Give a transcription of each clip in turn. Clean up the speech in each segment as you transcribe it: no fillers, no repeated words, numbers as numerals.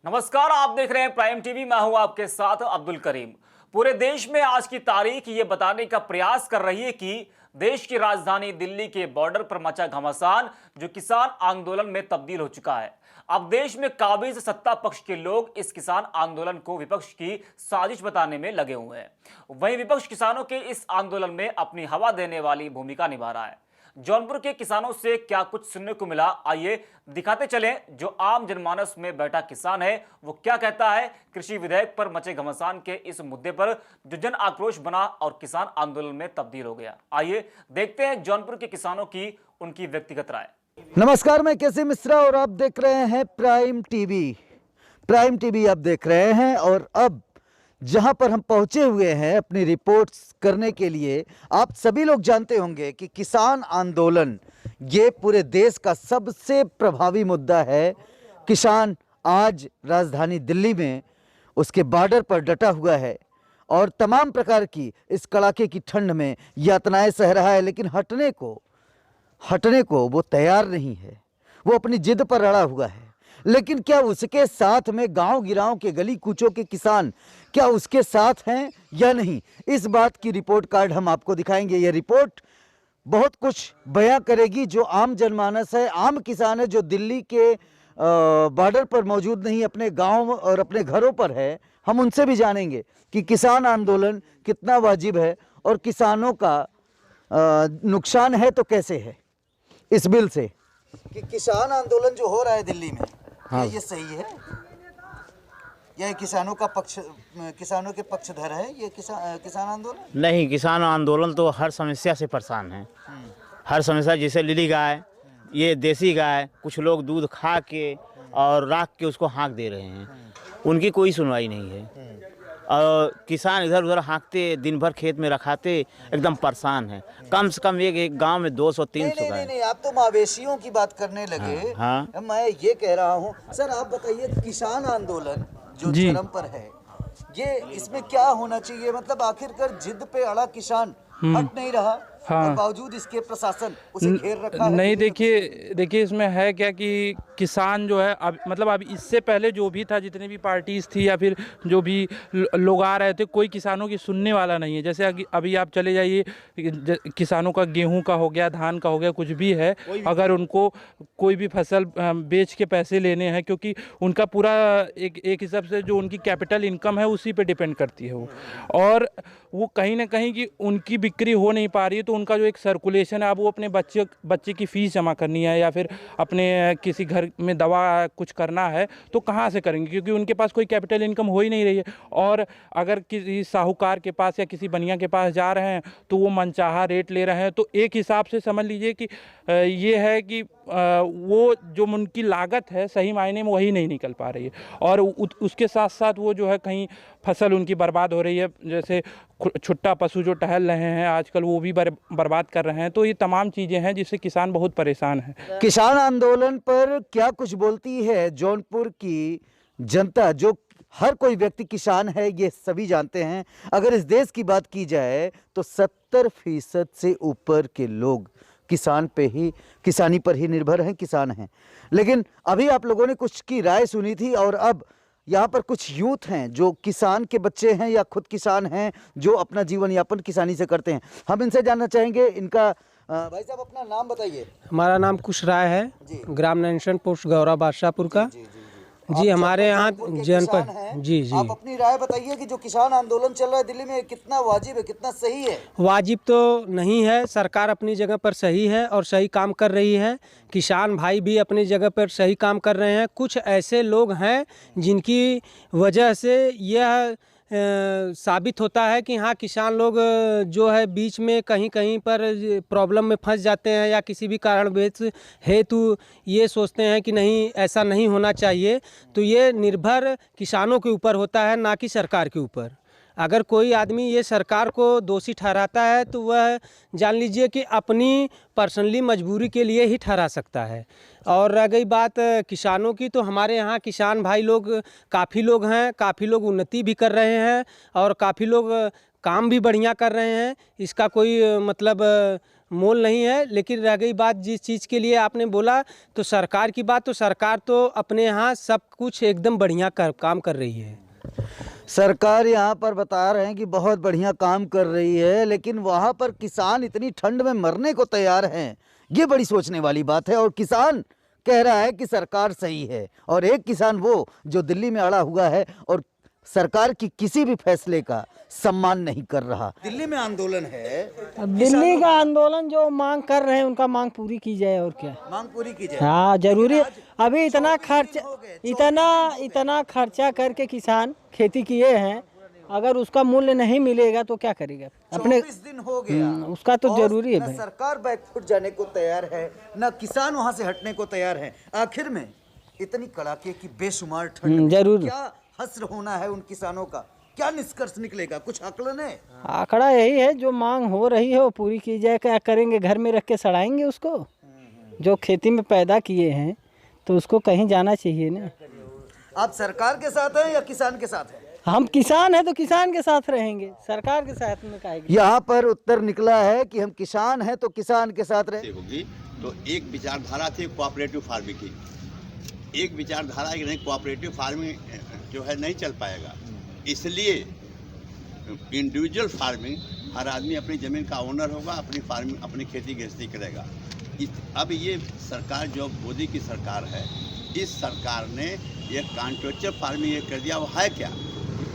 नमस्कार, आप देख रहे हैं प्राइम टीवी। मैं हूं आपके साथ अब्दुल करीम। पूरे देश में आज की तारीख ये बताने का प्रयास कर रही है कि देश की राजधानी दिल्ली के बॉर्डर पर मचा घमासान जो किसान आंदोलन में तब्दील हो चुका है। अब देश में काबिज सत्ता पक्ष के लोग इस किसान आंदोलन को विपक्ष की साजिश बताने में लगे हुए हैं। वहीं विपक्ष किसानों के इस आंदोलन में अपनी हवा देने वाली भूमिका निभा रहा है। जौनपुर के किसानों से क्या कुछ सुनने को मिला, आइए दिखाते चलें। जो आम जनमानस में बैठा किसान है वो क्या कहता है कृषि विधेयक पर मचे घमासान के इस मुद्दे पर जो जन आक्रोश बना और किसान आंदोलन में तब्दील हो गया। आइए देखते हैं जौनपुर के किसानों की उनकी व्यक्तिगत राय। नमस्कार, मैं केसी मिश्रा और आप देख रहे हैं प्राइम टीवी। प्राइम टीवी आप देख रहे हैं और अब जहां पर हम पहुंचे हुए हैं अपनी रिपोर्ट्स करने के लिए, आप सभी लोग जानते होंगे कि किसान आंदोलन ये पूरे देश का सबसे प्रभावी मुद्दा है। किसान आज राजधानी दिल्ली में उसके बॉर्डर पर डटा हुआ है और तमाम प्रकार की इस कड़ाके की ठंड में यातनाएं सह रहा है, लेकिन हटने को वो तैयार नहीं है। वो अपनी जिद पर अड़ा हुआ है। लेकिन क्या उसके साथ में गांव गिरांव के गली कूचों के किसान क्या उसके साथ हैं या नहीं, इस बात की रिपोर्ट कार्ड हम आपको दिखाएंगे। यह रिपोर्ट बहुत कुछ बयां करेगी। जो आम जनमानस है, आम किसान है, जो दिल्ली के बॉर्डर पर मौजूद नहीं, अपने गांव और अपने घरों पर है, हम उनसे भी जानेंगे कि किसान आंदोलन कितना वाजिब है और किसानों का नुकसान है तो कैसे है इस बिल से। कि किसान आंदोलन जो हो रहा है दिल्ली में, हाँ, ये सही है? यह किसानों के पक्षधर है ये किसान आंदोलन? नहीं, किसान आंदोलन तो हर समस्या से परेशान है। हर समस्या, जैसे लीली गाय, ये देसी गाय, कुछ लोग दूध खा के और राख के उसको हाँक दे रहे हैं, उनकी कोई सुनवाई नहीं है। और किसान इधर उधर हाँकते, दिन भर खेत में रखाते, एकदम परेशान है। कम से कम एक गांव में 200-300 गाय। नहीं, आप तो मवेशियों की बात करने लगे। हाँ। मैं ये कह रहा हूँ, सर आप बताइए, किसान आंदोलन जो चरम पर है, ये इसमें क्या होना चाहिए? मतलब आखिरकार जिद पे अड़ा किसान हट नहीं रहा, हाँ। और बावजूद इसके प्रशासन उसे घेर रखा है। नहीं, देखिए इसमें है क्या कि किसान जो है, अब इससे पहले जो भी था, जितने भी पार्टीज थी या फिर जो भी लोग आ रहे थे, कोई किसानों की सुनने वाला नहीं है। जैसे अभी आप चले जाइए, किसानों का गेहूं का हो गया, धान का हो गया, कुछ भी है, अगर उनको कोई भी फसल बेच के पैसे लेने हैं, क्योंकि उनका पूरा एक हिसाब से जो उनकी कैपिटल इनकम है उसी पे डिपेंड करती है वो, और वो कहीं ना कहीं की उनकी बिक्री हो नहीं पा रही है, तो उनका जो एक सर्कुलेशन है, अब वो अपने बच्चे की फीस जमा करनी है या फिर अपने किसी घर में दवा कुछ करना है तो कहाँ से करेंगे, क्योंकि उनके पास कोई कैपिटल इनकम हो ही नहीं रही है। और अगर किसी साहूकार के पास या किसी बनिया के पास जा रहे हैं तो वो मनचाहा रेट ले रहे हैं। तो एक हिसाब से समझ लीजिए कि ये है कि वो जो उनकी लागत है सही मायने में वही नहीं निकल पा रही है, और उसके साथ साथ वो जो है कहीं फसल उनकी बर्बाद हो रही है। जैसे छुट्टा पशु जो टहल रहे हैं आजकल, वो भी बर्बाद कर रहे हैं। तो ये तमाम चीज़ें हैं जिससे किसान बहुत परेशान है। किसान आंदोलन पर क्या कुछ बोलती है जौनपुर की जनता? जो हर कोई व्यक्ति किसान है ये सभी जानते हैं। अगर इस देश की बात की जाए तो 70% से ऊपर के लोग किसानी पर ही निर्भर हैं, किसान हैं। लेकिन अभी आप लोगों ने कुछ की राय सुनी थी, और अब यहाँ पर कुछ यूथ हैं जो किसान के बच्चे हैं या खुद किसान हैं, जो अपना जीवन यापन किसानी से करते हैं। हम इनसे जानना चाहेंगे। इनका भाई साहब अपना नाम बताइए। हमारा नाम कुश राय है, ग्राम नैनसन पोस्ट गौरा बादशाहपुर का। जी हमारे यहाँ जनपद। जी आप अपनी राय बताइए कि जो किसान आंदोलन चल रहा है दिल्ली में, कितना वाजिब है, कितना सही है? वाजिब तो नहीं है, सरकार अपनी जगह पर सही है और सही काम कर रही है। किसान भाई भी अपनी जगह पर सही काम कर रहे हैं। कुछ ऐसे लोग हैं जिनकी वजह से यह साबित होता है कि हाँ, किसान लोग जो है बीच में कहीं कहीं पर प्रॉब्लम में फंस जाते हैं या किसी भी कारण हेतु ये सोचते हैं कि नहीं, ऐसा नहीं होना चाहिए। तो ये निर्भर किसानों के ऊपर होता है, ना कि सरकार के ऊपर। अगर कोई आदमी ये सरकार को दोषी ठहराता है तो वह जान लीजिए कि अपनी पर्सनली मजबूरी के लिए ही ठहरा सकता है। और रह गई बात किसानों की, तो हमारे यहाँ किसान भाई लोग काफ़ी लोग हैं, काफ़ी लोग उन्नति भी कर रहे हैं और काफ़ी लोग काम भी बढ़िया कर रहे हैं। इसका कोई मतलब मोल नहीं है। लेकिन रह गई बात जिस चीज़ के लिए आपने बोला, तो सरकार की बात, तो सरकार तो अपने यहाँ सब कुछ एकदम बढ़िया काम कर रही है। सरकार यहाँ पर बता रहे हैं कि बहुत बढ़िया काम कर रही है, लेकिन वहाँ पर किसान इतनी ठंड में मरने को तैयार हैं। ये बड़ी सोचने वाली बात है। और किसान कह रहा है कि सरकार सही है, और एक किसान वो जो दिल्ली में अड़ा हुआ है और सरकार की किसी भी फैसले का सम्मान नहीं कर रहा। दिल्ली में आंदोलन है, अब दिल्ली का आंदोलन जो मांग कर रहे हैं उनका मांग पूरी की जाए, और क्या मांग पूरी की जाए। हाँ जरूरी। अभी इतना खर्चा करके किसान खेती किए हैं, अगर उसका मूल्य नहीं मिलेगा तो क्या करेगा? अपने 24 दिन हो गया, उसका तो जरूरी है न भाई। सरकार बैकफुट जाने को तैयार है, न किसान वहां से हटने को तैयार है। आखिर में इतनी कड़ाके की बेशुमार ठंड में जरूर क्या हश्र होना है उन किसानों का? क्या निष्कर्ष निकलेगा? कुछ आकलन है? आंकड़ा यही है, जो मांग हो रही है वो पूरी की जाए। क्या करेंगे? घर में रख के सड़ाएंगे उसको? जो खेती में पैदा किए हैं तो उसको कहीं जाना चाहिए ना। आप सरकार के साथ हैं या किसान के साथ हैं? हम किसान हैं तो किसान के साथ रहेंगे, सरकार के साथ में काहेंगे। यहाँ पर उत्तर निकला है कि हम किसान हैं तो किसान के साथ रहे। होगी तो एक विचारधारा थी कोऑपरेटिव फार्मिंग की, एक विचारधारा की नहीं, कोऑपरेटिव फार्मिंग जो है नहीं चल पाएगा। इसलिए इंडिविजुअल फार्मिंग, हर आदमी अपनी ज़मीन का ओनर होगा, अपनी फार्मिंग अपनी खेती गृहस्थी करेगा। अब ये सरकार जो मोदी की सरकार है, इस सरकार ने ये कॉन्ट्रैक्चुअल फार्मिंग ये कर दिया। वो है क्या?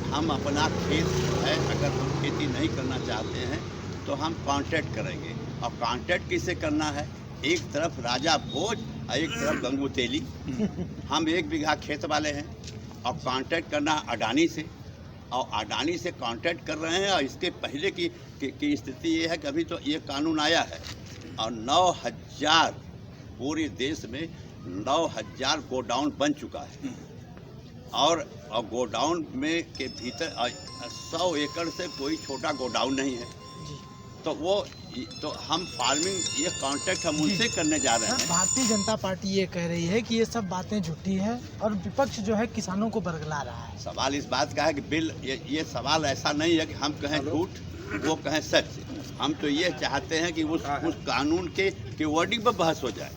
हम अपना खेत है, अगर हम खेती नहीं करना चाहते हैं तो हम कॉन्ट्रैक्ट करेंगे। और कॉन्ट्रैक्ट किसे करना है? एक तरफ राजा भोज और एक तरफ गंगू तेली। हम 1 बीघा खेत वाले हैं और कॉन्ट्रैक्ट करना अडानी से, और अडानी से कॉन्ट्रैक्ट कर रहे हैं। और इसके पहले की स्थिति ये है कि अभी तो ये कानून आया है और 9000 पूरे देश में 9000 गोडाउन बन चुका है। और गोडाउन में के भीतर 100 एकड़ से कोई छोटा गोडाउन नहीं है। तो हम फार्मिंग ये कॉन्ट्रैक्ट हम उनसे करने जा रहे हैं। भारतीय जनता पार्टी ये कह रही है कि ये सब बातें झूठी हैं और विपक्ष जो है किसानों को बरगला रहा है। सवाल इस बात का है कि बिल ये सवाल ऐसा नहीं है कि हम कहें झूठ, वो कहें सच। हम तो ये चाहते हैं कि उस कानून के वर्डिंग पर बहस हो जाए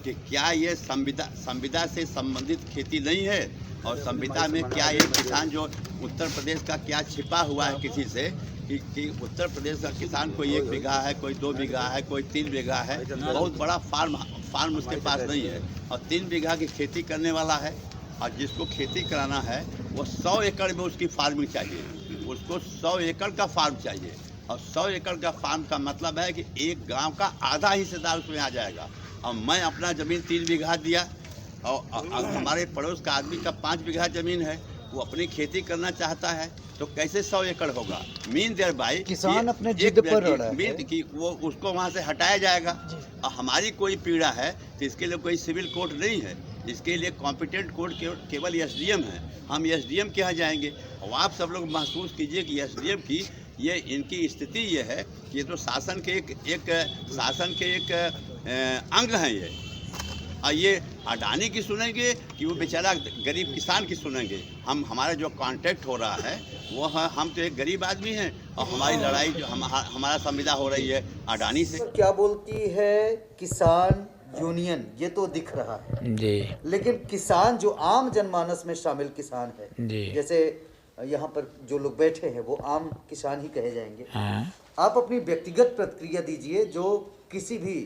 कि क्या ये संविदा से संबंधित खेती नहीं है, और संविदा में क्या ये किसान जो उत्तर प्रदेश का क्या छिपा हुआ है किसी से कि उत्तर प्रदेश का किसान कोई 1 बीघा है, कोई 2 बीघा है, कोई 3 बीघा है, बहुत बड़ा फार्म उसके पास नहीं है, और 3 बीघा की खेती करने वाला है। और जिसको खेती कराना है वो 100 एकड़ में उसकी फार्मिंग चाहिए, उसको 100 एकड़ का फार्म चाहिए। और 100 एकड़ का फार्म का मतलब है कि एक गांव का आधा हिस्सेदार उसमें आ जाएगा। और मैं अपना ज़मीन 3 बीघा दिया और हमारे पड़ोस का आदमी का 5 बीघा ज़मीन है, वो अपनी खेती करना चाहता है तो कैसे 100 एकड़ होगा? मीन देयर बाई किसान अपने जिद पर अड़ा है कि वो उसको वहाँ से हटाया जाएगा। और हमारी कोई पीड़ा है तो इसके लिए कोई सिविल कोर्ट नहीं है, इसके लिए कॉम्पिटेंट कोर्ट केवल SDM है। हम SDM के यहाँ जाएंगे। और आप सब लोग महसूस कीजिए कि SDM की ये इनकी स्थिति ये है कि ये तो शासन के एक अंग हैं ये। और ये अडानी की सुनेंगे कि वो बेचारा गरीब किसान की सुनेंगे? हमारा जो कॉन्ट्रैक्ट हो रहा है वो है, हम तो एक गरीब आदमी हैं और हमारी लड़ाई जो हमारा संविदा हो रही है अडानी से। क्या बोलती है किसान यूनियन? ये तो दिख रहा है जी, लेकिन किसान जो आम जनमानस में शामिल किसान है, जी। जैसे यहाँ पर जो लोग बैठे हैं वो आम किसान ही कहे जाएंगे। हाँ। आप अपनी व्यक्तिगत प्रतिक्रिया दीजिए जो किसी भी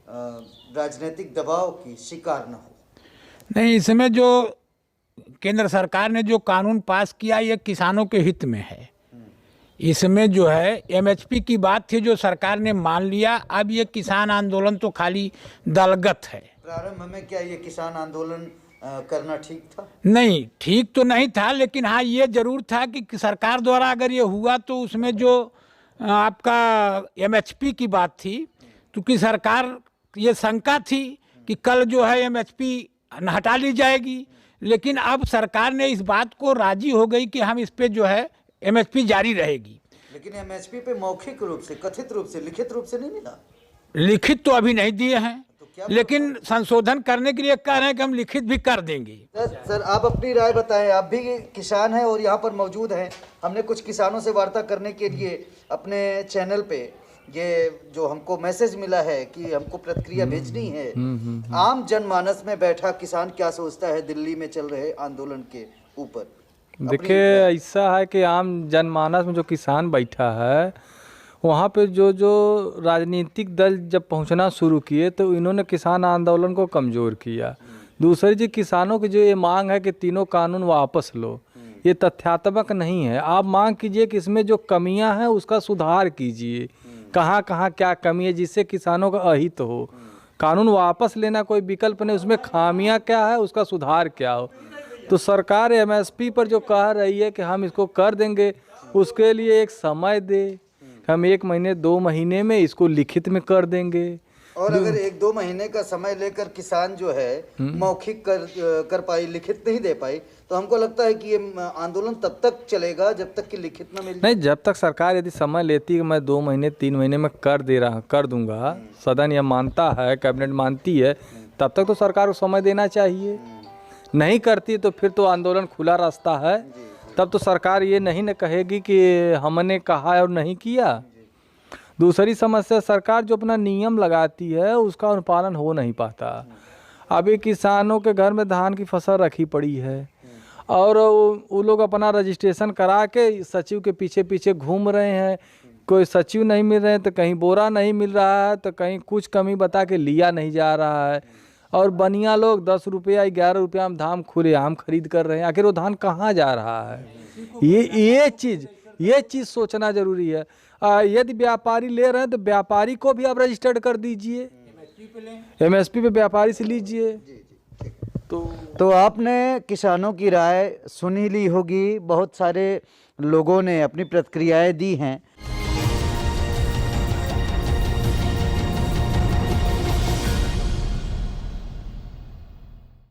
राजनीतिक दबाव की शिकार न हो। नहीं, इसमें जो केंद्र सरकार ने जो कानून पास किया ये किसानों के हित में है। इसमें जो है MHP की बात थी जो सरकार ने मान लिया। अब ये किसान आंदोलन तो खाली दलगत है। प्रारंभ में क्या ये किसान आंदोलन करना ठीक था? नहीं, ठीक तो नहीं था, लेकिन हाँ ये जरूर था कि सरकार द्वारा अगर ये हुआ तो उसमें जो आपका MHP की बात थी, क्योंकि सरकार ये शंका थी कि कल जो है MHP हटा ली जाएगी, लेकिन अब सरकार ने इस बात को राजी हो गई कि हम इस पे जो है MHP जारी रहेगी। लेकिन MHP पे मौखिक रूप से, कथित रूप से, लिखित रूप से नहीं मिला। लिखित तो अभी नहीं दिए हैं, लेकिन संशोधन करने के लिए कह रहे हैं कि हम लिखित भी कर देंगे। सर आप अपनी राय बताएं, आप भी किसान हैं और यहाँ पर मौजूद हैं। हमने कुछ किसानों से वार्ता करने के लिए अपने चैनल पे ये जो हमको मैसेज मिला है कि हमको प्रतिक्रिया भेजनी है, आम जनमानस में बैठा किसान क्या सोचता है दिल्ली में चल रहे आंदोलन के ऊपर? देखिए, ऐसा है कि आम जनमानस में जो किसान बैठा है वहाँ पे जो राजनीतिक दल जब पहुँचना शुरू किए तो इन्होंने किसान आंदोलन को कमज़ोर किया। दूसरी चीज़, किसानों की जो ये मांग है कि तीनों कानून वापस लो, ये तथ्यात्मक नहीं है। आप मांग कीजिए कि इसमें जो कमियां हैं उसका सुधार कीजिए, कहाँ कहाँ क्या कमी है जिससे किसानों का अहित हो। कानून वापस लेना कोई विकल्प नहीं, उसमें खामियां क्या है उसका सुधार क्या हो। तो सरकार एमएसपी पर जो कह रही है कि हम इसको कर देंगे, उसके लिए एक समय दे, हम 1 महीने 2 महीने में इसको लिखित में कर देंगे। और अगर 1-2 महीने का समय लेकर किसान जो है मौखिक कर पाई, लिखित नहीं दे पाई, तो हमको लगता है कि ये आंदोलन तब तक चलेगा जब तक कि लिखित न मिल नहीं, जब तक सरकार यदि समय लेती है कि मैं 2 महीने 3 महीने में कर दूंगा, सदन यह मानता है, कैबिनेट मानती है, तब तक तो सरकार को समय देना चाहिए। नहीं करती तो फिर तो आंदोलन खुला रास्ता है, तब तो सरकार ये नहीं न कहेगी कि हमने कहा और नहीं किया। दूसरी समस्या, सरकार जो अपना नियम लगाती है उसका अनुपालन हो नहीं पाता। अभी किसानों के घर में धान की फसल रखी पड़ी है और वो लोग अपना रजिस्ट्रेशन करा के सचिव के पीछे पीछे घूम रहे हैं। कोई सचिव नहीं मिल रहे हैं तो कहीं बोरा नहीं मिल रहा है, तो कहीं कुछ कमी बता के लिया नहीं जा रहा है। और बनिया लोग 10 रुपया 11 रुपया में धान खुलेआम खरीद कर रहे हैं। आखिर वो धान कहाँ जा रहा है? ये चीज़ सोचना जरूरी है। यदि व्यापारी ले रहे हैं तो व्यापारी को भी आप रजिस्टर्ड कर दीजिए, एमएसपी पे व्यापारी से लीजिए। तो आपने किसानों की राय सुनी ली होगी, बहुत सारे लोगों ने अपनी प्रतिक्रियाएं दी हैं।